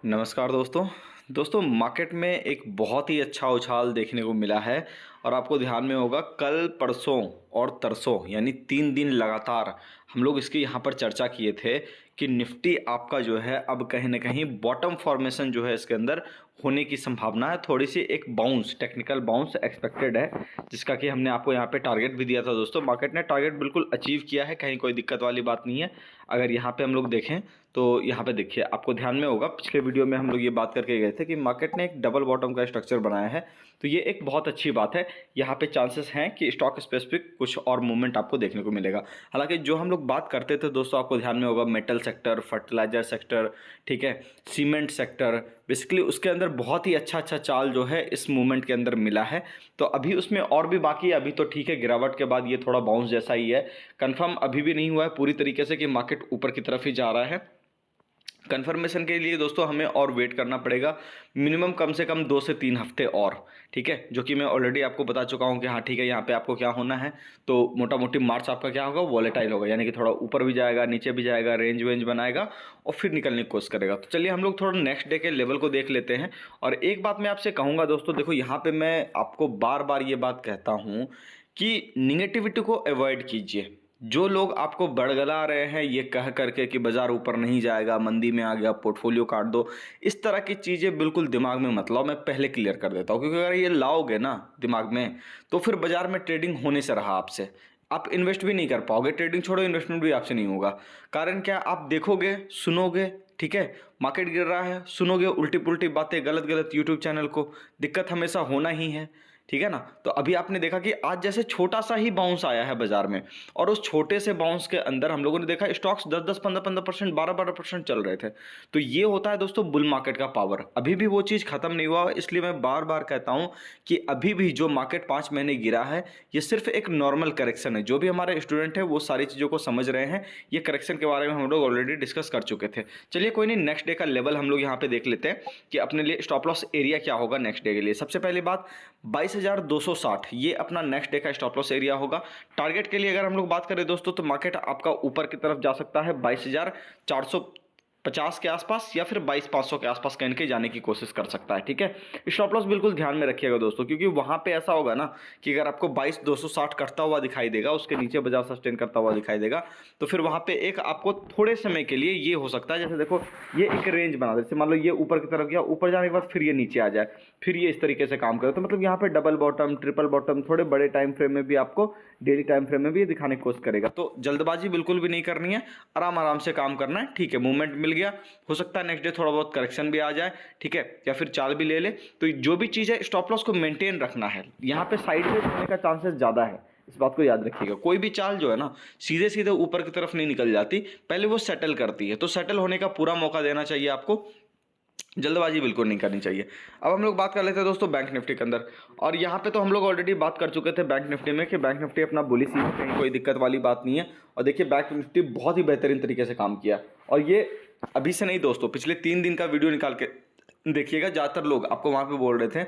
नमस्कार दोस्तों मार्केट में एक बहुत ही अच्छा उछाल देखने को मिला है। और आपको ध्यान में होगा कल परसों और तरसों यानी 3 दिन लगातार हम लोग इसकी यहाँ पर चर्चा किए थे कि निफ्टी आपका जो है अब कहीं ना कहीं बॉटम फॉर्मेशन जो है इसके अंदर होने की संभावना है। थोड़ी सी एक बाउंस, टेक्निकल बाउंस एक्सपेक्टेड है, जिसका कि हमने आपको यहाँ पे टारगेट भी दिया था। दोस्तों मार्केट ने टारगेट बिल्कुल अचीव किया है, कहीं कोई दिक्कत वाली बात नहीं है। अगर यहाँ पे हम लोग देखें तो यहाँ पे देखिए, आपको ध्यान में होगा पिछले वीडियो में हम लोग ये बात करके गए थे कि मार्केट ने एक डबल बॉटम का स्ट्रक्चर बनाया है, तो ये एक बहुत अच्छी बात है। यहाँ पे चांसेस हैं कि स्टॉक स्पेसिफिक कुछ और मूवमेंट आपको देखने को मिलेगा। हालांकि जो हम लोग बात करते थे दोस्तों, आपको ध्यान में होगा मेटल सेक्टर, फर्टिलाइजर सेक्टर, ठीक है, सीमेंट सेक्टर, बेसिकली उसके अंदर बहुत ही अच्छा चाल जो है इस मूवमेंट के अंदर मिला है। तो अभी उसमें और भी बाकी है, अभी तो ठीक है, गिरावट के बाद ये थोड़ा बाउंस जैसा ही है। कंफर्म अभी भी नहीं हुआ है पूरी तरीके से कि मार्केट ऊपर की तरफ ही जा रहा है। कन्फर्मेशन के लिए दोस्तों हमें और वेट करना पड़ेगा, मिनिमम कम से कम 2 से 3 हफ्ते और, ठीक है, जो कि मैं ऑलरेडी आपको बता चुका हूं कि हाँ ठीक है, यहाँ पे आपको क्या होना है। तो मोटा मोटी मार्च आपका क्या होगा, वॉलेटाइल होगा, यानी कि थोड़ा ऊपर भी जाएगा, नीचे भी जाएगा, रेंज वेंज बनाएगा और फिर निकलने की कोशिश करेगा। तो चलिए हम लोग थोड़ा नेक्स्ट डे के लेवल को देख लेते हैं। और एक बात मैं आपसे कहूँगा दोस्तों, देखो यहाँ पर मैं आपको बार बार ये बात कहता हूँ कि निगेटिविटी को अवॉइड कीजिए। जो लोग आपको बड़गला रहे हैं ये कह करके कि बाजार ऊपर नहीं जाएगा, मंदी में आ गया, पोर्टफोलियो काट दो, इस तरह की चीज़ें बिल्कुल दिमाग में मत लाओ। मैं पहले क्लियर कर देता हूँ, क्योंकि अगर ये लाओगे ना दिमाग में तो फिर बाजार में ट्रेडिंग होने से रहा आपसे, आप इन्वेस्ट भी नहीं कर पाओगे। ट्रेडिंग छोड़ो, इन्वेस्टमेंट भी आपसे नहीं होगा। कारण क्या, आप देखोगे, सुनोगे, ठीक है, मार्केट गिर रहा है, सुनोगे उल्टी पुल्टी बातें, गलत गलत यूट्यूब चैनल को, दिक्कत हमेशा होना ही है, ठीक है ना। तो अभी आपने देखा कि आज जैसे छोटा सा ही बाउंस आया है बाजार में, और उस छोटे से बाउंस के अंदर हम लोगों ने देखा स्टॉक्स 10-10, 15-15%, 12-12% चल रहे थे। तो ये होता है दोस्तों बुल मार्केट का पावर। अभी भी वो चीज़ खत्म नहीं हुआ, इसलिए मैं बार बार कहता हूं कि अभी भी जो मार्केट 5 महीने गिरा है ये सिर्फ एक नॉर्मल करेक्शन है। जो भी हमारे स्टूडेंट है वो सारी चीज़ों को समझ रहे हैं, ये करेक्शन के बारे में हम लोग ऑलरेडी डिस्कस कर चुके थे। चलिए कोई नहीं, नेक्स्ट डे का लेवल हम लोग यहाँ पे देख लेते हैं कि अपने लिए स्टॉप लॉस एरिया क्या होगा नेक्स्ट डे के लिए। सबसे पहली बात 22,260, ये अपना नेक्स्ट डे का स्टॉप लॉस एरिया होगा। टारगेट के लिए अगर हम लोग बात करें दोस्तों, तो मार्केट आपका ऊपर की तरफ जा सकता है 22,450 के आसपास, या फिर 22,500 के आसपास कहीं के जाने की कोशिश कर सकता है, ठीक है। स्टॉप लॉस बिल्कुल ध्यान में रखिएगा दोस्तों, क्योंकि वहां पे ऐसा होगा ना कि अगर आपको 22,260 करता हुआ दिखाई देगा, उसके नीचे बाजार सस्टेन करता हुआ दिखाई देगा, तो फिर वहां पे एक आपको थोड़े समय के लिए ये हो सकता है, जैसे देखो ये एक रेंज बना दे, जैसे मान लो ये ऊपर की तरफ गया, ऊपर जाने के बाद फिर ये नीचे आ जाए, फिर ये इस तरीके से काम करे, तो मतलब यहाँ पे डबल बॉटम, ट्रिपल बॉटम, थोड़े बड़े टाइम फ्रेम में भी आपको, डेली टाइम फ्रेम में भी ये दिखाने की कोशिश करेगा। तो जल्दबाजी बिल्कुल भी नहीं करनी है, आराम आराम से काम करना है, ठीक है। मूवमेंट मिल गया, हो सकता है नेक्स्ट डे थोड़ा बहुत करेक्शन भी आ जाए, ठीक है, या फिर चाल भी ले ले। तो जो भी चीज़ है स्टॉप लॉस को मेंटेन रखना है, यहाँ पे साइडवेज होने का चांसेस ज़्यादा है, इस बात को याद रखिएगा। कोई भी चाल जो है ना सीधे सीधे ऊपर की तरफ नहीं निकल जाती, पहले वो सेटल करती है। तो सेटल होने का पूरा मौका देना चाहिए आपको, जल्दबाजी बिल्कुल नहीं करनी चाहिए। अब हम लोग बात कर लेते हैं दोस्तों बैंक निफ्टी के अंदर, और यहाँ पे तो हम लोग ऑलरेडी बात कर चुके थे बैंक निफ्टी में कि बैंक निफ्टी अपना बुलिश ही है, कहीं कोई दिक्कत वाली बात नहीं है। और देखिए बैंक निफ्टी बहुत ही बेहतरीन तरीके से काम किया, और ये अभी से नहीं दोस्तों, पिछले 3 दिन का वीडियो निकाल के देखिएगा। ज़्यादातर लोग आपको वहाँ पे बोल रहे थे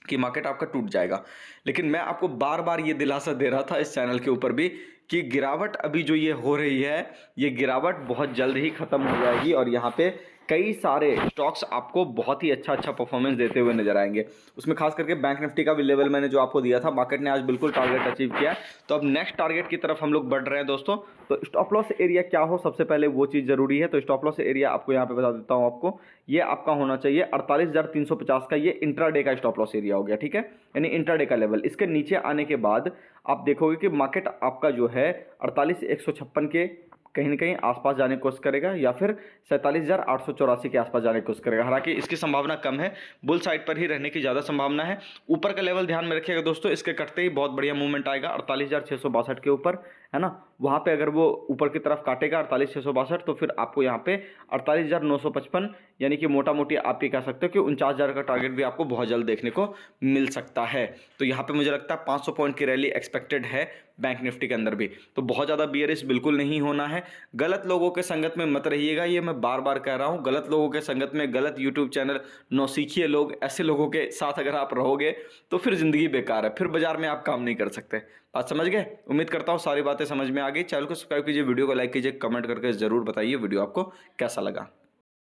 कि मार्केट आपका टूट जाएगा, लेकिन मैं आपको बार बार ये दिलासा दे रहा था इस चैनल के ऊपर भी कि गिरावट अभी जो ये हो रही है, ये गिरावट बहुत जल्द ही खत्म हो जाएगी, और यहाँ पे कई सारे स्टॉक्स आपको बहुत ही अच्छा परफॉर्मेंस देते हुए नजर आएंगे। उसमें खास करके बैंक निफ्टी का भी लेवल मैंने जो आपको दिया था, मार्केट ने आज बिल्कुल टारगेट अचीव किया। तो अब नेक्स्ट टारगेट की तरफ हम लोग बढ़ रहे हैं दोस्तों। तो स्टॉप लॉस एरिया क्या हो, सबसे पहले वो चीज़ जरूरी है। तो स्टॉप लॉस एरिया आपको यहाँ पे बता देता हूँ, आपको ये आपका होना चाहिए 48,350 का, ये इंट्राडे का स्टॉप लॉस एरिया हो गया, ठीक है, यानी इंट्राडे का लेवल। इसके नीचे आने के बाद आप देखोगे कि मार्केट आपका जो है 48,156 के कहीं ना कहीं आसपास जाने की कोशिश करेगा, या फिर 47,884 के आसपास जाने की कोशिश करेगा। हालांकि इसकी संभावना कम है, बुल साइड पर ही रहने की ज़्यादा संभावना है। ऊपर का लेवल ध्यान में रखिएगा दोस्तों, इसके कटते ही बहुत बढ़िया मूवमेंट आएगा 48,662 के ऊपर, है ना। वहाँ पे अगर वो ऊपर की तरफ काटेगा 48,662, तो फिर आपको यहाँ पे 48,955, यानी कि मोटा मोटी आप ये कह सकते हो कि 49,000 का टारगेट भी आपको बहुत जल्द देखने को मिल सकता है। तो यहाँ पे मुझे लगता है 500 पॉइंट की रैली एक्सपेक्टेड है बैंक निफ्टी के अंदर भी। तो बहुत ज़्यादा बियरिश बिल्कुल नहीं होना है। गलत लोगों के संगत में मत रहिएगा, ये मैं बार बार कह रहा हूँ। गलत लोगों के संगत में, गलत यूट्यूब चैनल, नौसीखिए लोग, ऐसे लोगों के साथ अगर आप रहोगे तो फिर ज़िंदगी बेकार है, फिर बाजार में आप काम नहीं कर सकते। बात समझ गए? उम्मीद करता हूँ सारी बातें समझ में आ गई। चैनल को सब्सक्राइब कीजिए, वीडियो को लाइक कीजिए, कमेंट करके ज़रूर बताइए वीडियो आपको कैसा लगा।